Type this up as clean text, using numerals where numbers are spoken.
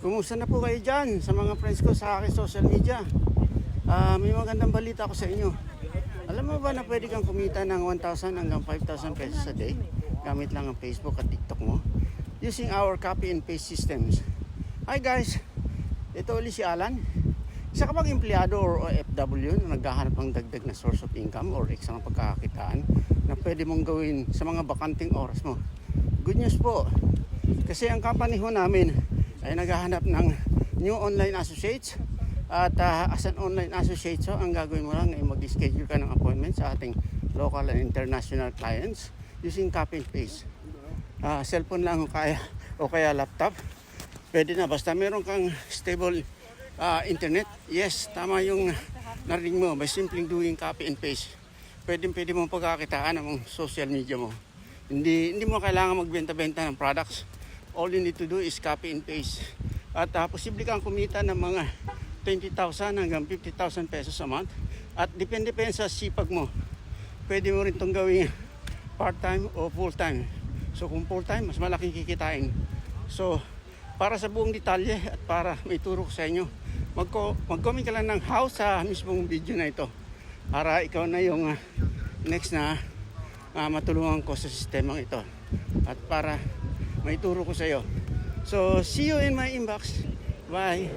Kumusta na po kayo dyan sa mga friends ko sa aking social media? May magandang balita ako sa inyo. Alam mo ba na pwede kang kumita ng 1,000 hanggang 5,000 pesos a day gamit lang ang Facebook at TikTok mo using our copy and paste systems? Hi guys, ito ulit si Alan. Isa ka bang empleyado or OFW na naghahanap ng dagdag na source of income or extra ng pagkakakitaan na pwede mong gawin sa mga bakanting oras mo? Good news po, kasi ang company ho namin ay naghahanap ng new online associates at as an online associate, so ang gagawin mo lang ay mag-schedule ka ng appointment sa ating local and international clients using copy and paste. Cellphone lang o kaya laptop, pwede na basta meron kang stable internet. Yes, tama yung narinig mo, by simply doing copy and paste pwede mo pagkakitaan ng social media mo. Hindi mo kailangan magbenta-benta ng products. All you need to do is copy and paste. At posible kang kumita ng mga 20,000 hanggang 50,000 pesos a month. At depende sa sipag mo. Pwede mo rin itong gawing part-time o full-time. So kung full-time, mas malaking kikitain. So para sa buong detalye at para may turo ko sa inyo, mag-comment ka lang ng how sa mismong video na ito. Para ikaw na yung next na matulungan ko sa sistemang ito. At para may turo ko sa iyo. So see you in my inbox. Bye.